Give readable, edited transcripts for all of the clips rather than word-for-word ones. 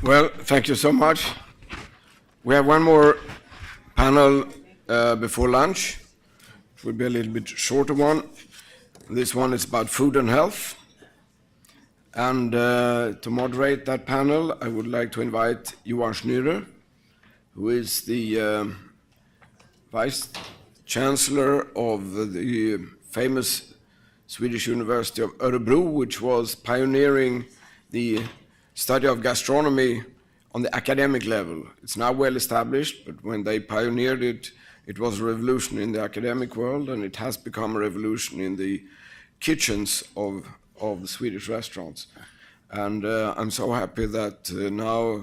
Well, thank you so much. We have one more panel before lunch. It will be a little bit shorter one. This one is about food and health. And to moderate that panel, I would like to invite Johan Schnürer, who is the Vice-Chancellor of the famous Swedish University of Örebro, which was pioneering the study of gastronomy on the academic level. It's now well established, but when they pioneered it, it was a revolution in the academic world, and it has become a revolution in the kitchens of the Swedish restaurants. And I'm so happy that now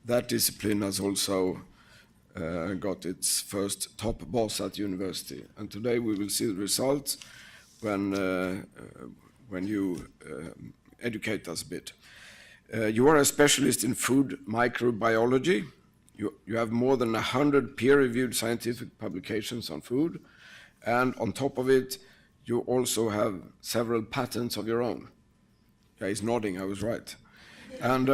that discipline has also got its first top boss at the university. And today we will see the results when you educate us a bit. You are a specialist in food microbiology. You have more than 100 peer-reviewed scientific publications on food. And on top of it, you also have several patents of your own. Yeah, he's nodding, I was right. And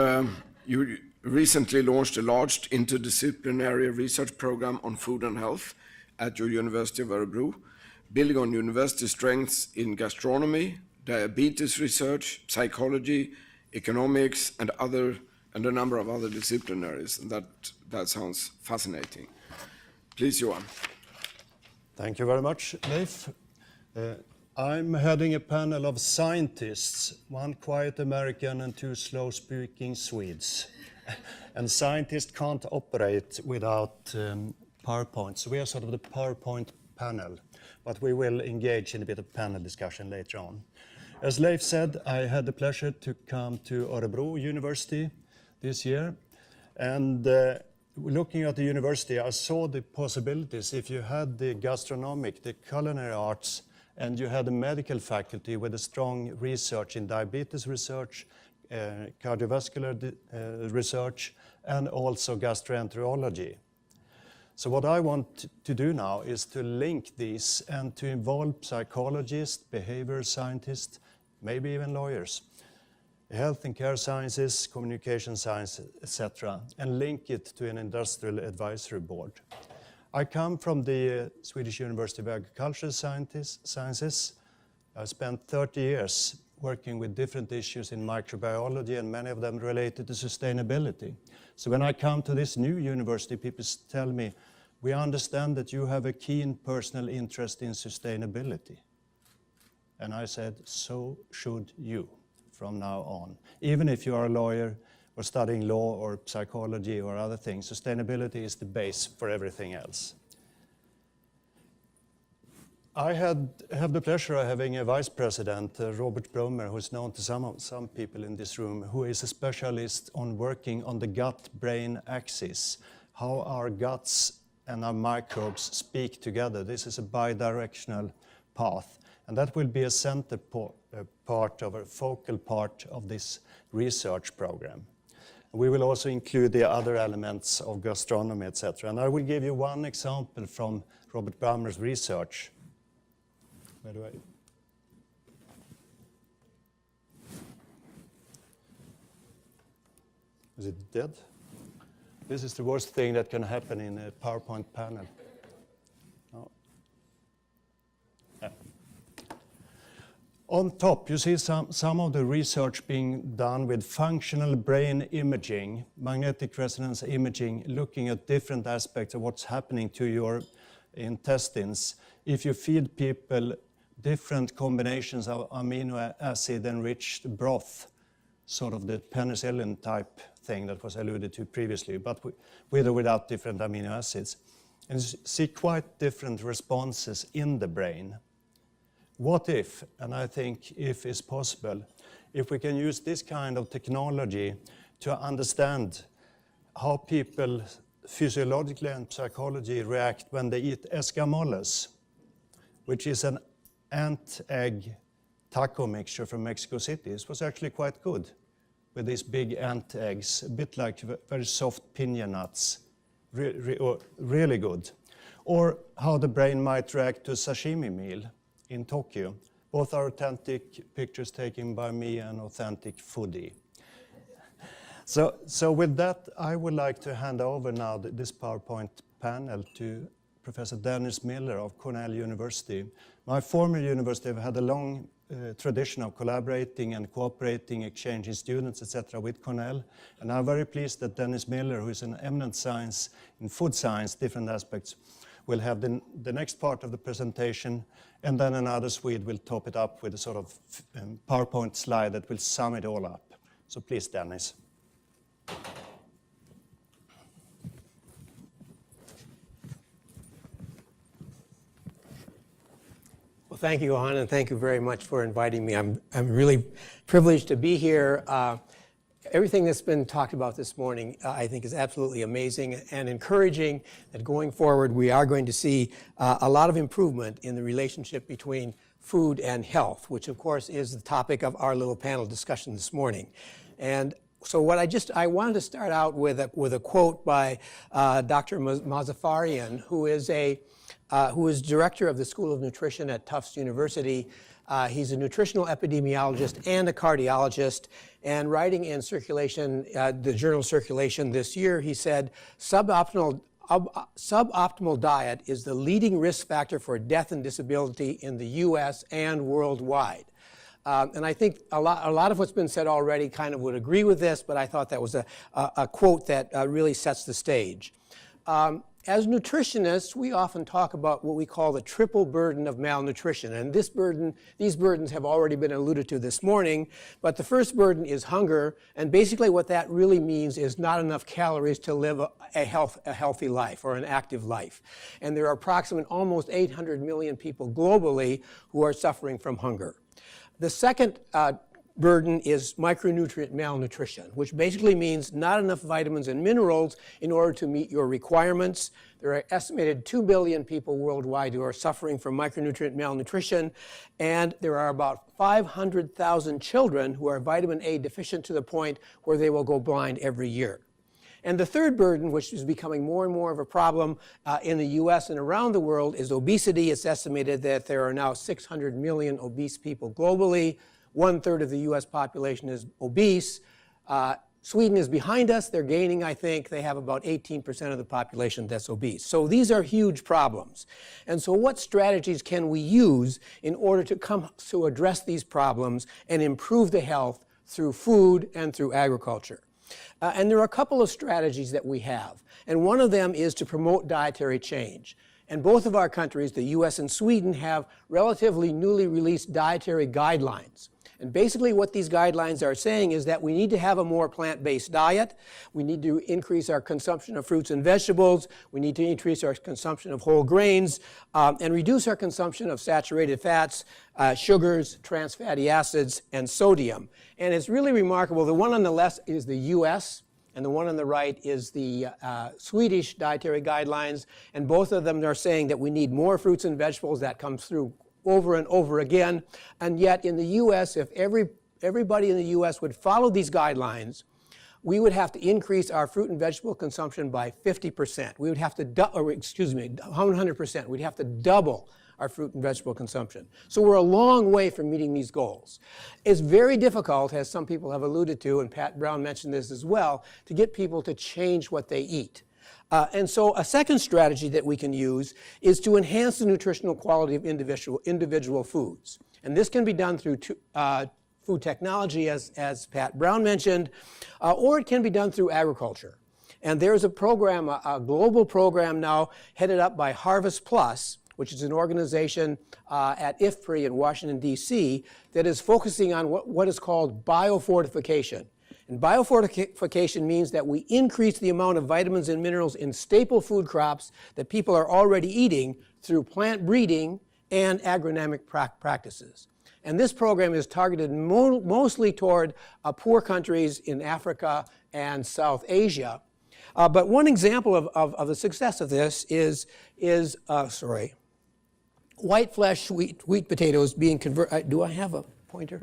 you recently launched a large interdisciplinary research program on food and health at your University of Örebro, building on university strengths in gastronomy, diabetes research, psychology, economics, and a number of other disciplinaries. And that sounds fascinating. Please, Johan. Thank you very much, Leif. I'm heading a panel of scientists, one quiet American and two slow-speaking Swedes. And scientists can't operate without PowerPoint, so we are sort of the PowerPoint panel, but we will engage in a bit of panel discussion later on. As Leif said, I had the pleasure to come to Örebro University this year, and looking at the university, I saw the possibilities if you had the gastronomic, the culinary arts, and you had a medical faculty with a strong research in diabetes research, cardiovascular research, and also gastroenterology. So what I want to do now is to link these and to involve psychologists, behavioral scientists, maybe even lawyers, health and care sciences, communication science, etc., and link it to an industrial advisory board. I come from the Swedish University of Agricultural Sciences. I spent 30 years working with different issues in microbiology, and many of them related to sustainability. So when I come to this new university, people tell me, we understand that you have a keen personal interest in sustainability. And I said, so should you from now on. Even if you are a lawyer or studying law or psychology or other things, sustainability is the base for everything else. I have the pleasure of having a vice president, Robert Brummer, who is known to some people in this room, who is a specialist on working on the gut-brain axis, how our guts and our microbes speak together. This is a bidirectional path, and that will be a center part of a focal part of this research program. We will also include the other elements of gastronomy, etc. And I will give you one example from Robert Brummer's research. Where do I? Is it dead? This is the worst thing that can happen in a PowerPoint panel. No. Yeah. On top, you see some of the research being done with functional brain imaging, magnetic resonance imaging, looking at different aspects of what's happening to your intestines. If you feed people different combinations of amino acid-enriched broth, sort of the penicillin type thing that was alluded to previously, but with or without different amino acids. And you see quite different responses in the brain. What if, and I think if is possible, if we can use this kind of technology to understand how people physiologically and psychologically react when they eat escamoles, which is an ant-egg taco mixture from Mexico City. It was actually quite good with these big ant eggs, a bit like very soft piña nuts, really good. Or how the brain might react to a sashimi meal in Tokyo. Both are authentic pictures taken by me, an authentic foodie. So with that, I would like to hand over now this PowerPoint panel to Professor Dennis Miller of Cornell University. My former university have had a long tradition of collaborating and cooperating, exchanging students, etc. with Cornell. And I'm very pleased that Dennis Miller, who is an eminent science in food science, different aspects, will have the next part of the presentation, and then another Swede will top it up with a sort of PowerPoint slide that will sum it all up. So please, Dennis. Well, thank you, Johan, and thank you very much for inviting me. I'm really privileged to be here. Everything that's been talked about this morning, I think, is absolutely amazing and encouraging that going forward we are going to see a lot of improvement in the relationship between food and health, which of course is the topic of our little panel discussion this morning. And so what I wanted to start out with a quote by Dr. Mazafarian, who is director of the School of Nutrition at Tufts University. He's a nutritional epidemiologist and a cardiologist, and writing in Circulation, the journal Circulation this year, he said, suboptimal diet is the leading risk factor for death and disability in the US and worldwide. And I think a lot of what's been said already kind of would agree with this, but I thought that was a quote that really sets the stage. As nutritionists, we often talk about what we call the triple burden of malnutrition. And these burdens have already been alluded to this morning, but the first burden is hunger. And basically what that really means is not enough calories to live a healthy life or an active life. And there are approximately almost 800 million people globally who are suffering from hunger. The second burden is micronutrient malnutrition, which basically means not enough vitamins and minerals in order to meet your requirements. There are estimated 2 billion people worldwide who are suffering from micronutrient malnutrition, and there are about 500,000 children who are vitamin A deficient to the point where they will go blind every year. And the third burden, which is becoming more and more of a problem in the US and around the world, is obesity. It's estimated that there are now 600 million obese people globally. 1/3 of the US population is obese. Sweden is behind us. They're gaining, I think. They have about 18% of the population that's obese. So these are huge problems. And so what strategies can we use in order to address these problems and improve the health through food and through agriculture? And there are a couple of strategies that we have. And one of them is to promote dietary change. And both of our countries, the US and Sweden, have relatively newly released dietary guidelines. And basically what these guidelines are saying is that we need to have a more plant-based diet. We need to increase our consumption of fruits and vegetables. We need to increase our consumption of whole grains and reduce our consumption of saturated fats, sugars, trans fatty acids, and sodium. And it's really remarkable. The one on the left is the US, and the one on the right is the Swedish dietary guidelines. And both of them are saying that we need more fruits and vegetables. That comes through over and over again. And yet in the US, if everybody in the US would follow these guidelines, we would have to increase our fruit and vegetable consumption by 50%. We would have to, 100%. We'd have to double our fruit and vegetable consumption. So we're a long way from meeting these goals. It's very difficult, as some people have alluded to, and Pat Brown mentioned this as well, to get people to change what they eat. And so a second strategy that we can use is to enhance the nutritional quality of individual foods. And this can be done through food technology, as Pat Brown mentioned, or it can be done through agriculture. And there's a program, a global program now headed up by Harvest Plus, which is an organization at IFPRI in Washington, D.C., that is focusing on what is called biofortification. And biofortification means that we increase the amount of vitamins and minerals in staple food crops that people are already eating through plant breeding and agronomic practices. And this program is targeted mostly toward poor countries in Africa and South Asia. But one example of the success of this is white flesh wheat potatoes being converted. Do I have a pointer?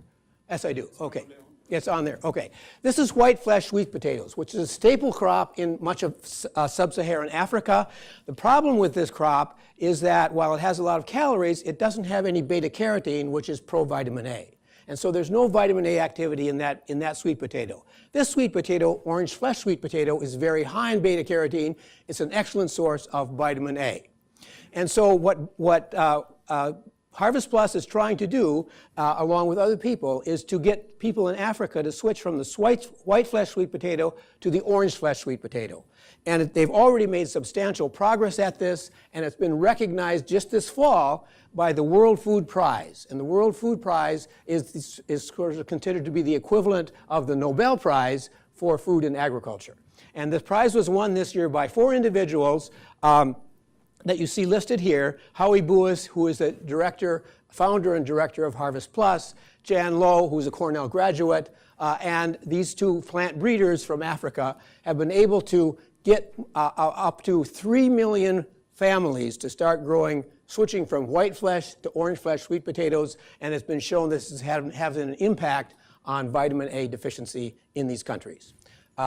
Yes, I do. Okay. It's on there. Okay. This is white flesh sweet potatoes, which is a staple crop in much of sub-Saharan Africa. The problem with this crop is that while it has a lot of calories, it doesn't have any beta-carotene, which is provitamin A. And so there's no vitamin A activity in that sweet potato. This sweet potato, orange flesh sweet potato, is very high in beta carotene. It's an excellent source of vitamin A. And so what Harvest Plus is trying to do, along with other people, is to get people in Africa to switch from the white flesh sweet potato to the orange flesh sweet potato. And they've already made substantial progress at this, and it's been recognized just this fall by the World Food Prize. And the World Food Prize is considered to be the equivalent of the Nobel Prize for food and agriculture. And the prize was won this year by 4 individuals that you see listed here: Howie Buis, who is the founder and director of Harvest Plus; Jan Low, who is a Cornell graduate, and these 2 plant breeders from Africa have been able to get up to 3 million families to start switching from white flesh to orange flesh sweet potatoes, and it's been shown this is having an impact on vitamin A deficiency in these countries.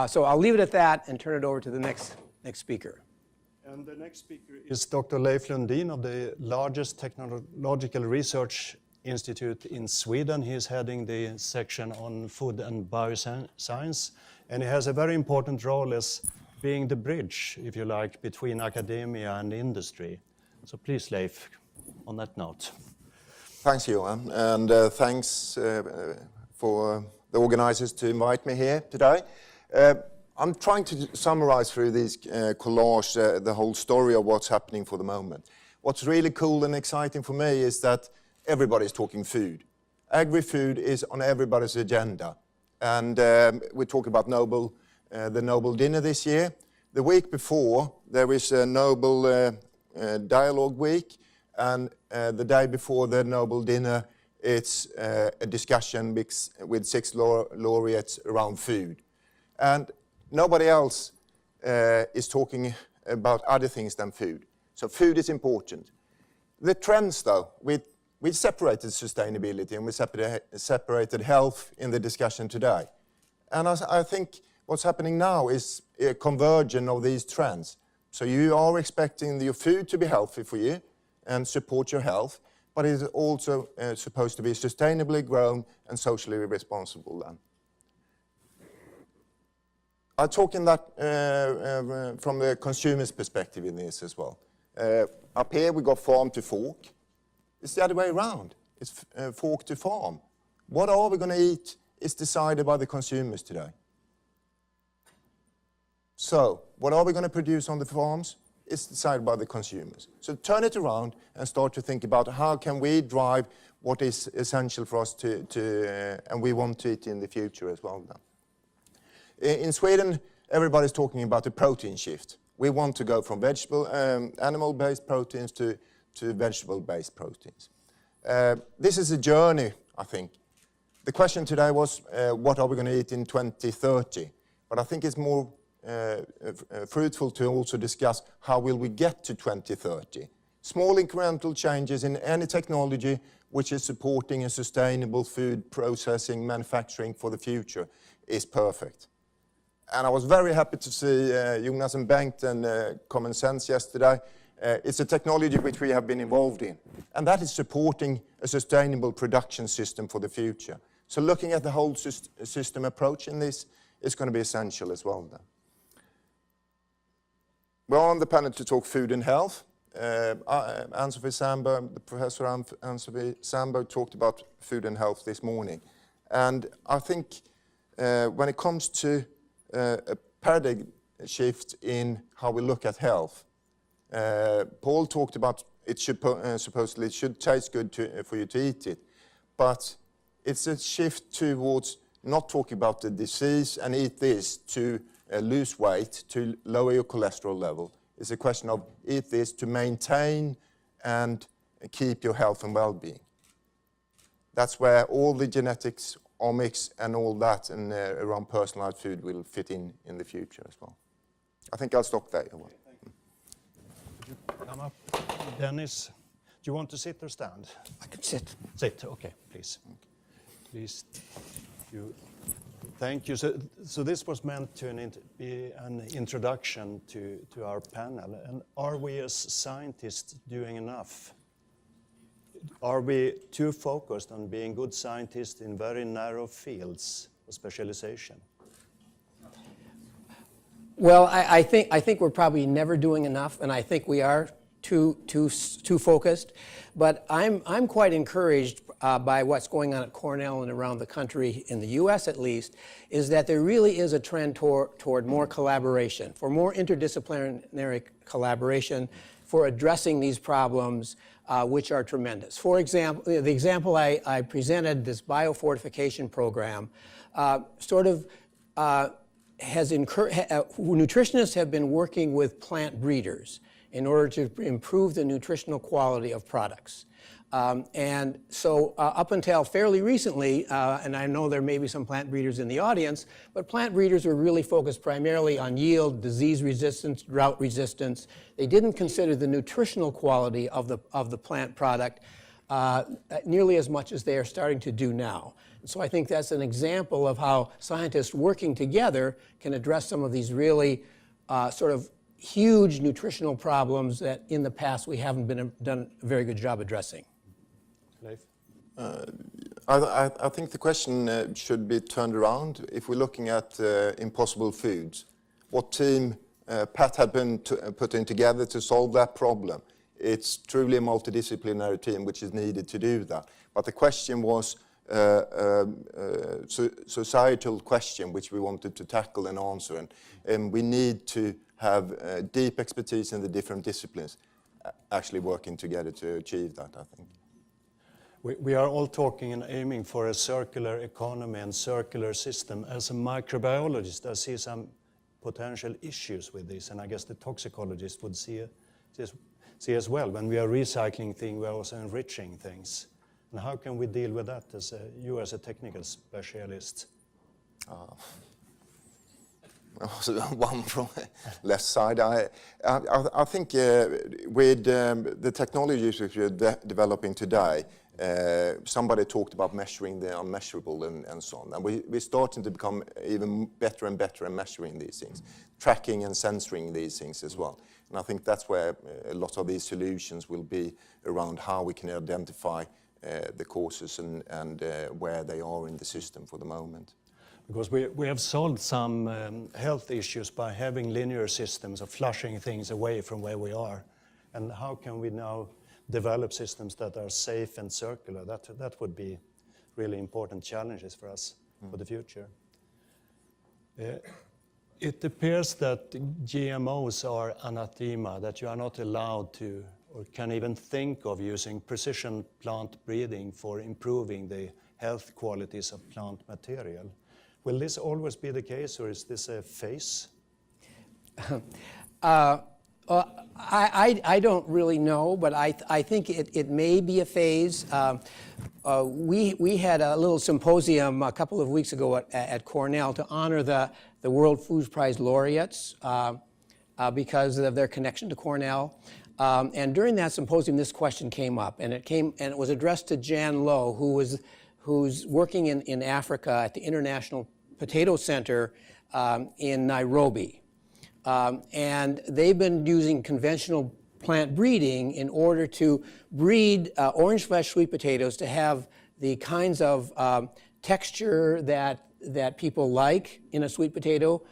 So I'll leave it at that and turn it over to the next speaker. And the next speaker is Dr. Leif Lundin of the largest technological research institute in Sweden. He is heading the section on food and bioscience, and he has a very important role as being the bridge, if you like, between academia and industry. So please, Leif, on that note. Thanks, Johan, and thanks for the organizers to invite me here today. I'm trying to summarize through this collage the whole story of what's happening for the moment. What's really cool and exciting for me is that everybody's talking food. Agri-food is on everybody's agenda. And we talk about the Nobel dinner this year. The week before, there is a Nobel Dialogue Week, and the day before the Nobel dinner, it's a discussion with 6 laureates around food. And nobody else is talking about other things than food. So food is important. The trends, though, we separated sustainability and we separated health in the discussion today. And I think what's happening now is a convergence of these trends. So you are expecting your food to be healthy for you and support your health, but it is also supposed to be sustainably grown and socially responsible then. I talk in that from the consumer's perspective in this as well. Up here we got farm to fork. It's the other way around. It's fork to farm. What are we going to eat is decided by the consumers today. So what are we going to produce on the farms? It's decided by the consumers. So turn it around and start to think about how can we drive what is essential for us and we want to eat in the future as well now. In Sweden, everybody's talking about the protein shift. We want to go from animal-based proteins to vegetable-based proteins. This is a journey, I think. The question today was, what are we going to eat in 2030? But I think it's more fruitful to also discuss how will we get to 2030. Small incremental changes in any technology which is supporting a sustainable food processing, manufacturing for the future is perfect. And I was very happy to see Jonas and Bengt and Common Sense yesterday. It's a technology which we have been involved in. And that is supporting a sustainable production system for the future. So looking at the whole system approach in this is going to be essential as well then. We're on the panel to talk food and health. Ann-Sofi Sandberg, the Professor Ann-Sofi Sandberg talked about food and health this morning. And I think when it comes to a paradigm shift in how we look at health. Paul talked about it should supposedly it should taste good for you to eat it, but it's a shift towards not talking about the disease and eat this to lose weight, to lower your cholesterol level. It's a question of eat this to maintain and keep your health and well-being. That's where all the genetics, omics and all that and around personalized food will fit in the future as well. I think I'll stop there. Okay, thank you. Come up. Dennis, do you want to sit or stand? I can sit. Sit, okay, please. Please. Thank you. So this was meant to be an introduction to our panel. And are we as scientists doing enough? are we too focused on being good scientists in very narrow fields of specialization? Well, I think we're probably never doing enough, and I think we are too focused. But I'm quite encouraged by what's going on at Cornell and around the country, in the U.S. at least, is that there really is a trend toward more collaboration, for more interdisciplinary collaboration, for addressing these problems, which are tremendous. For example, the example I presented, this biofortification program, nutritionists have been working with plant breeders in order to improve the nutritional quality of products. And so up until fairly recently, and I know there may be some plant breeders in the audience, but plant breeders were really focused primarily on yield, disease resistance, drought resistance. They didn't consider the nutritional quality of the plant product nearly as much as they are starting to do now. And so I think that's an example of how scientists working together can address some of these really sort of huge nutritional problems that in the past we haven't done a very good job addressing. Leif? I think the question should be turned around. If we're looking at impossible foods, what team Pat had been putting together to solve that problem? It's truly a multidisciplinary team which is needed to do that. But the question was a societal question which we wanted to tackle and answer. And we need to have deep expertise in the different disciplines actually working together to achieve that, I think. We are all talking and aiming for a circular economy and circular system. As a microbiologist, I see some potential issues with this, and I guess the toxicologist would see as well. When we are recycling things, we are also enriching things. And how can we deal with that you as a technical specialist? One from left side. I think with the technologies which we're developing today, somebody talked about measuring the unmeasurable and so on. And we're starting to become even better and better at measuring these things, tracking and censoring these things as well. And I think that's where a lot of these solutions will be around how we can identify the causes and where they are in the system for the moment. Because we have solved some health issues by having linear systems of flushing things away from where we are. And how can we now develop systems that are safe and circular? That would be really important challenges for us for the future. It appears that GMOs are anathema, that you are not allowed to or can even think of using precision plant breeding for improving the health qualities of plant material. Will this always be the case, or is this a phase? I don't really know, but I think it may be a phase. We had a little symposium a couple of weeks ago at Cornell to honor the World Food Prize laureates because of their connection to Cornell. And during that symposium, this question came up, and it was addressed to Jan Lowe, who's working in Africa at the International Potato Center in Nairobi. And they've been using conventional plant breeding in order to breed orange flesh sweet potatoes to have the kinds of texture that people like in a sweet potato.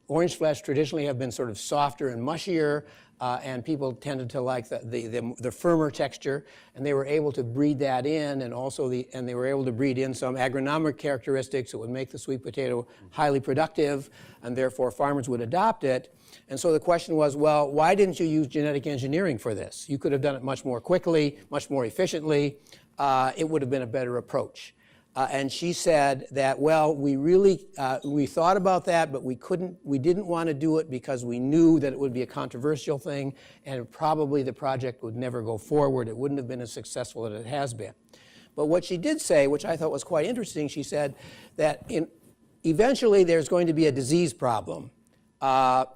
Orange flesh traditionally have been sort of softer and mushier, and people tended to like the firmer texture, and they were able to breed that in, and they were able to breed in some agronomic characteristics that would make the sweet potato highly productive, and therefore farmers would adopt it. And so the question was, well, why didn't you use genetic engineering for this? You could have done it much more quickly, much more efficiently. It would have been a better approach. And she said that, well, we thought about that, but we didn't want to do it because we knew that it would be a controversial thing, and probably the project would never go forward. It wouldn't have been as successful as it has been. But what she did say, which I thought was quite interesting, she said that eventually there's going to be a disease problem, and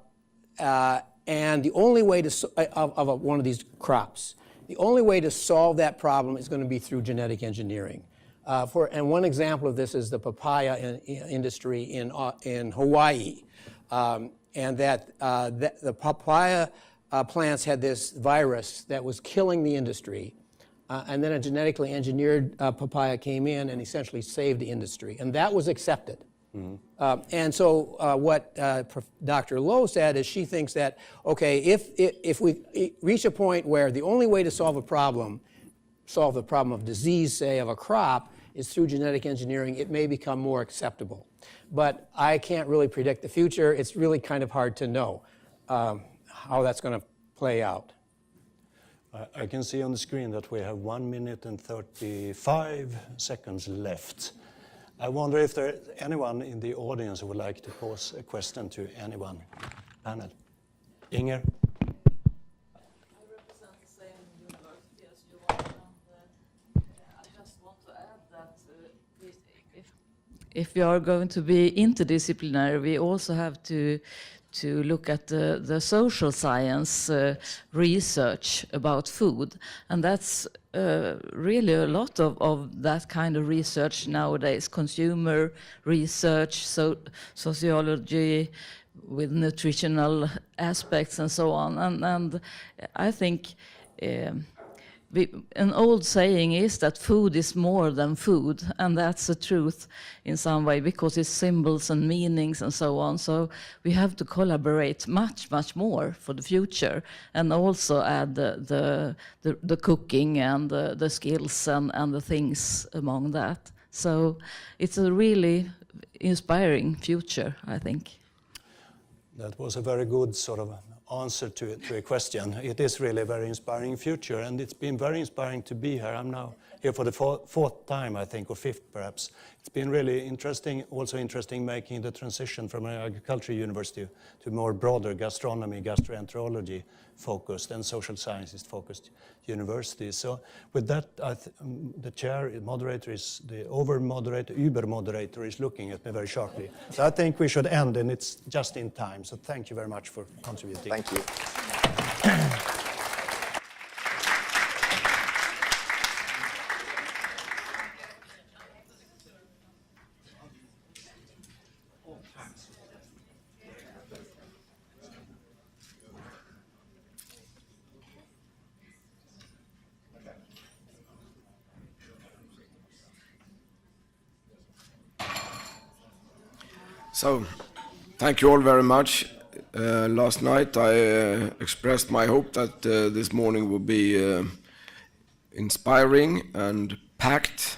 the only way of one of these crops, the only way to solve that problem is going to be through genetic engineering. And one example of this is the papaya industry in Hawaii, and that the papaya plants had this virus that was killing the industry. and then a genetically engineered papaya came in and essentially saved the industry, and that was accepted. And so what Dr. Lowe said is she thinks that, okay, if we reach a point where the only way to solve the problem of disease, say, of a crop, is through genetic engineering, it may become more acceptable. But I can't really predict the future. It's really kind of hard to know how that's going to play out. I can see on the screen that we have 1 minute and 35 seconds left. I wonder if there is anyone in the audience who would like to pose a question to anyone. Panel. Inger? I represent the same university as Johan, and I just want to add that if we are going to be interdisciplinary, we also have to look at the social science research about food. And that's really a lot of that kind of research nowadays, consumer research, sociology with nutritional aspects and so on. And I think an old saying is that food is more than food, and that's the truth in some way, because it's symbols and meanings and so on. So we have to collaborate much, much more for the future, and also add the cooking and the skills and the things among that. So it's a really inspiring future, I think. That was a very good sort of answer to a question. It is really a very inspiring future, and it's been very inspiring to be here. I'm now here for the fourth time, I think, or fifth perhaps. It's been really interesting, also interesting making the transition from an agriculture university to more broader gastronomy, gastroenterology focused and social sciences focused university. So with that, the chair, moderator is the over-moderator, Uber-moderator is looking at me very sharply. So I think we should end, and it's just in time. So thank you very much for contributing. Thank you. So, thank you all very much. Last night I expressed my hope that this morning will be inspiring and packed,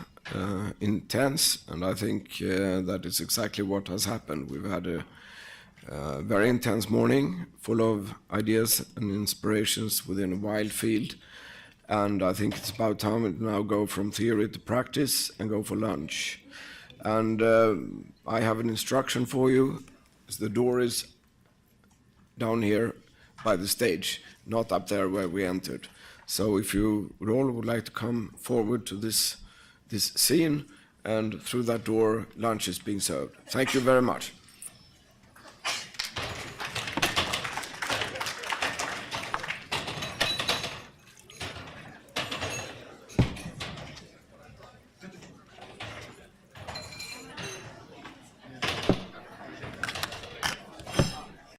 intense, and I think that is exactly what has happened. We've had a very intense morning, full of ideas and inspirations within a wide field, and I think it's about time to now go from theory to practice and go for lunch. And I have an instruction for you. The door is down here by the stage, not up there where we entered. So if you all would like to come forward to this scene, and through that door, lunch is being served. Thank you very much.